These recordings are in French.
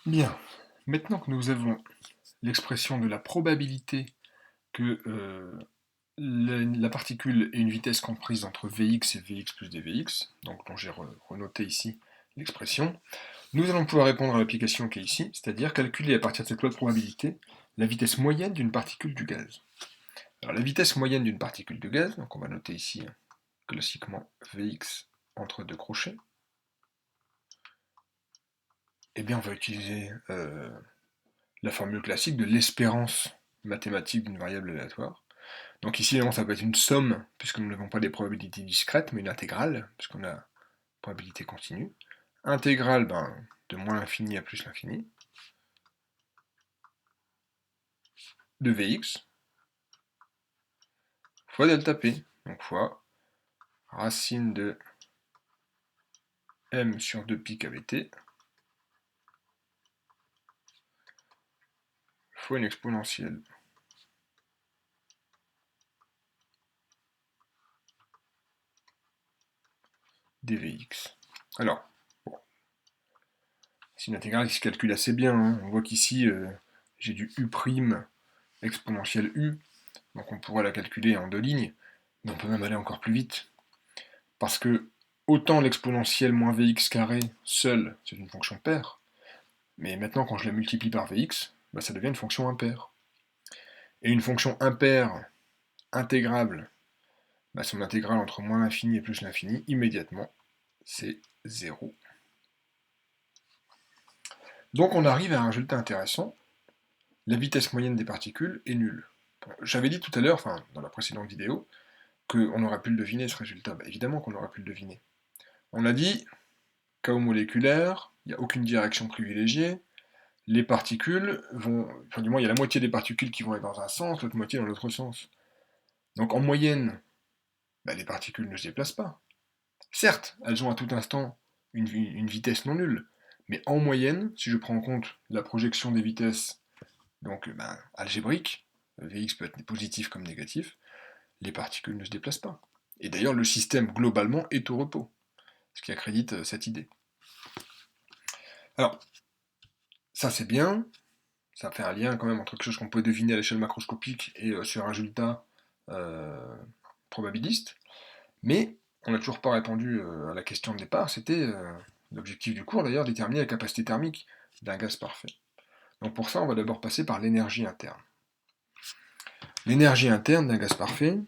Bien, maintenant que nous avons l'expression de la probabilité que la particule ait une vitesse comprise entre Vx et Vx plus dVx, donc dont j'ai renoté ici l'expression, nous allons pouvoir répondre à l'application qui est ici, c'est-à-dire calculer à partir de cette loi de probabilité la vitesse moyenne d'une particule du gaz. Alors la vitesse moyenne d'une particule de gaz, donc on va noter ici classiquement Vx entre deux crochets, eh bien on va utiliser la formule classique de l'espérance mathématique d'une variable aléatoire. Donc ici, évidemment, ça peut être une somme, puisque nous n'avons pas des probabilités discrètes, mais une intégrale, puisqu'on a probabilité continue. Intégrale de moins l'infini à plus l'infini, de Vx, fois delta P, donc fois racine de m sur 2 pi kbt, fois une exponentielle dvx. Alors, bon, c'est une intégrale qui se calcule assez bien, hein. On voit qu'ici, j'ai du u' exponentielle u, donc on pourrait la calculer en deux lignes, mais on peut même aller encore plus vite, parce que autant l'exponentielle moins Vx carré seule, c'est une fonction paire, mais maintenant quand je la multiplie par Vx, bah, ça devient une fonction impaire. Et une fonction impaire intégrable, bah, son intégrale entre moins l'infini et plus l'infini, immédiatement, c'est 0. Donc on arrive à un résultat intéressant, la vitesse moyenne des particules est nulle. Bon, j'avais dit tout à l'heure, enfin dans la précédente vidéo, qu'on aurait pu le deviner ce résultat. Bah, évidemment qu'on aurait pu le deviner. On a dit, chaos moléculaire, il n'y a aucune direction privilégiée, les particules vont, enfin du moins il y a la moitié des particules qui vont être dans un sens, l'autre moitié dans l'autre sens. Donc en moyenne, bah, les particules ne se déplacent pas. Certes, elles ont à tout instant une vitesse non nulle, mais en moyenne, si je prends en compte la projection des vitesses, donc algébrique, Vx peut être positif comme négatif, les particules ne se déplacent pas. Et d'ailleurs, le système globalement est au repos, ce qui accrédite cette idée. Alors, ça c'est bien, ça fait un lien quand même entre quelque chose qu'on peut deviner à l'échelle macroscopique et sur un résultat euh, probabiliste, mais on n'a toujours pas répondu à la question de départ, c'était l'objectif du cours d'ailleurs, déterminer la capacité thermique d'un gaz parfait. Donc pour ça, on va d'abord passer par l'énergie interne. L'énergie interne d'un gaz parfait,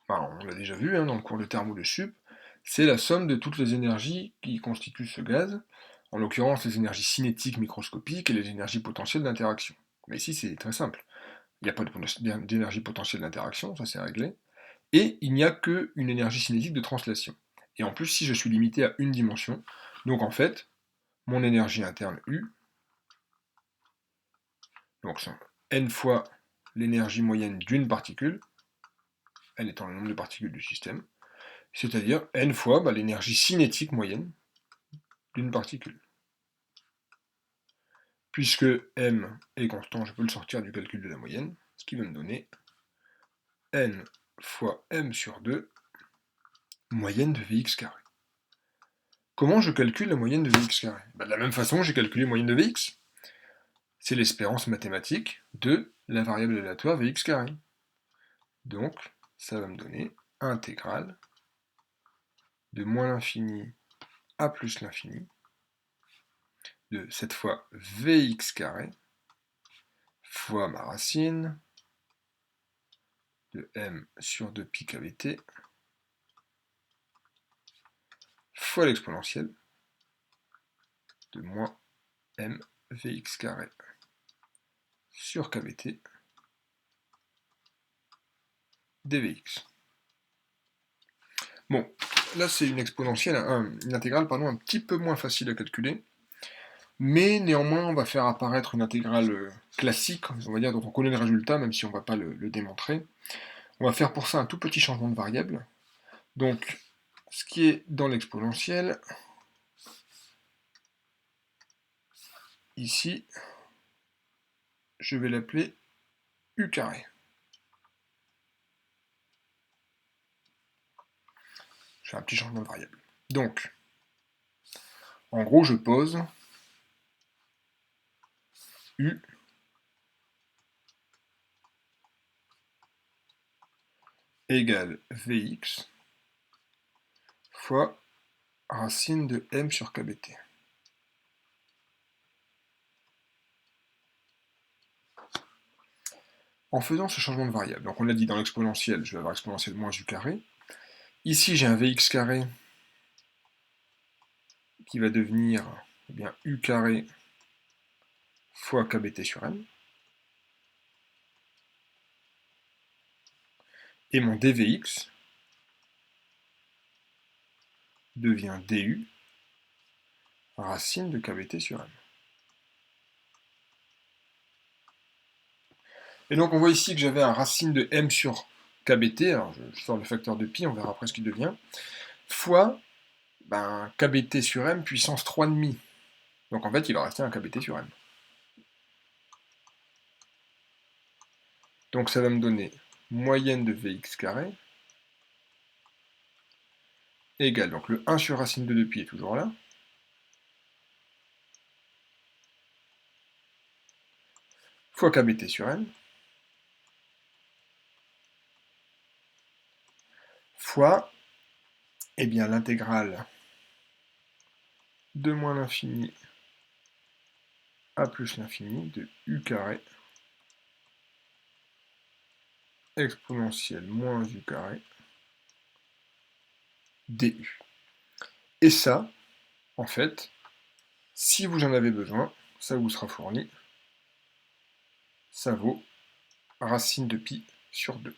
on l'a déjà vu dans le cours de thermo de sup, c'est la somme de toutes les énergies qui constituent ce gaz, en l'occurrence les énergies cinétiques microscopiques et les énergies potentielles d'interaction. Mais ici c'est très simple, il n'y a pas d'énergie potentielle d'interaction, ça c'est réglé, et il n'y a qu'une énergie cinétique de translation. Et en plus, si je suis limité à une dimension, donc en fait, mon énergie interne U, donc c'est n fois l'énergie moyenne d'une particule, n étant le nombre de particules du système, c'est-à-dire n fois l'énergie cinétique moyenne d'une particule. Puisque m est constant, je peux le sortir du calcul de la moyenne, ce qui va me donner n fois m sur 2, moyenne de Vx carré. Comment je calcule la moyenne de Vx carré? De la même façon, j'ai calculé la moyenne de Vx. C'est l'espérance mathématique de la variable aléatoire Vx carré. Donc, ça va me donner intégrale de moins l'infini à plus l'infini de cette fois Vx carré fois ma racine de m sur 2 pi kbt fois l'exponentielle de moins m Vx carré sur kbt dvx. Bon, là c'est une exponentielle, une intégrale un petit peu moins facile à calculer, mais néanmoins on va faire apparaître une intégrale classique, on va dire, dont on connaît le résultat, même si on ne va pas le démontrer. On va faire pour ça un tout petit changement de variable. Donc, ce qui est dans l'exponentielle, ici, je vais l'appeler u carré. Je fais un petit changement de variable. Donc, en gros, je pose U égale Vx fois racine de m sur kbt. En faisant ce changement de variable, donc on l'a dit dans l'exponentielle, je vais avoir exponentielle moins u carré. Ici j'ai un Vx carré qui va devenir eh bien, u carré fois kbt sur m. Et mon dvx devient du racine de kbt sur m. Et donc on voit ici que j'avais un racine de m sur kbt, alors je sors le facteur de pi, on verra après ce qu'il devient, fois kbt sur m puissance 3,5. Donc en fait il va rester un kbt sur m. Donc ça va me donner moyenne de Vx carré égale, donc le 1 sur racine de 2pi est toujours là, fois kbt sur m, fois eh bien l'intégrale de moins l'infini à plus l'infini de u carré exponentielle moins u carré du. Et ça, en fait, si vous en avez besoin, ça vous sera fourni, ça vaut racine de pi sur 2.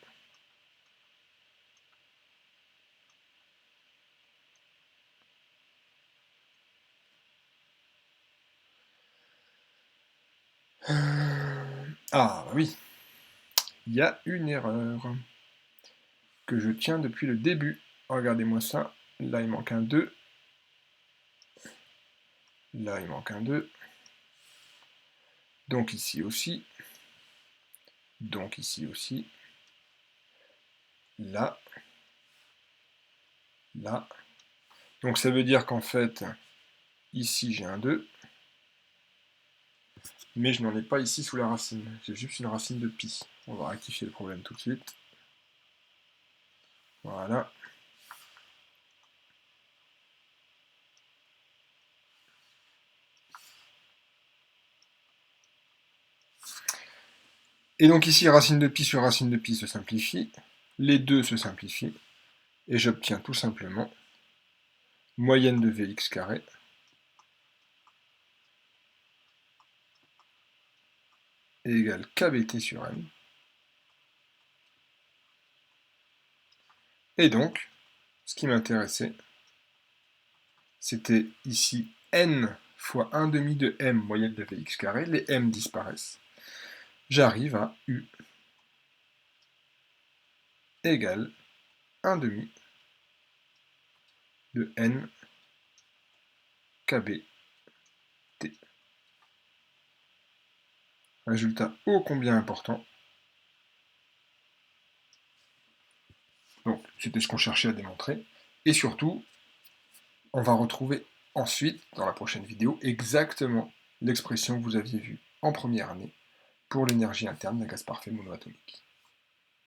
Ah oui, il y a une erreur que je tiens depuis le début. Regardez-moi ça, là il manque un 2, là il manque un 2, donc ici aussi, là, là. Donc ça veut dire qu'en fait, ici j'ai un 2, mais je n'en ai pas ici sous la racine, j'ai juste une racine de pi. On va rectifier le problème tout de suite. Voilà. Et donc ici, racine de pi sur racine de pi se simplifie, les deux se simplifient, et j'obtiens tout simplement moyenne de Vx carré égale kbt sur m. Et donc, ce qui m'intéressait, c'était ici n fois 1 demi de m moyenne de Vx carré, les m disparaissent. J'arrive à u égale 1 demi de n kbt. Résultat ô combien important. Donc, c'était ce qu'on cherchait à démontrer. Et surtout, on va retrouver ensuite, dans la prochaine vidéo, exactement l'expression que vous aviez vue en première année pour l'énergie interne d'un gaz parfait monoatomique.